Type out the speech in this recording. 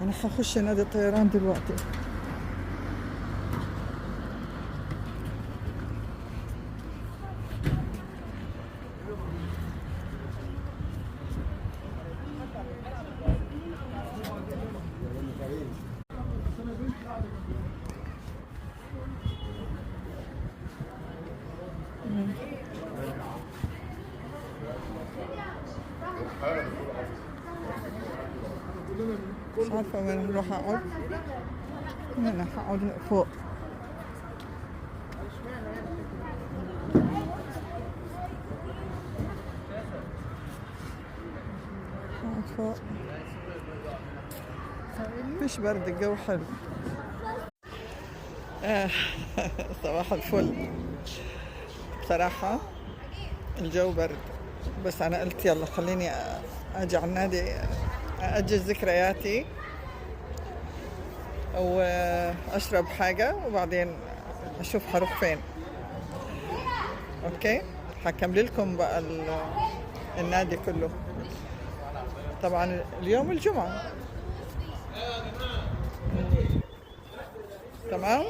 أنا حخش نادي الطيران دلوقتي. مش عارفة وين نروح أقعد. هنا هقعد فوق. هقعد فوق. مفيش برد، الجو حلو. صباح الفل. بصراحة الجو برد، بس أنا قلت يلا خليني أجي على النادي أجهز ذكرياتي وأشرب حاجة وبعدين أشوف حروح فين. أوكي، هكمل لكم بقى النادي كله. طبعا اليوم الجمعة. تمام.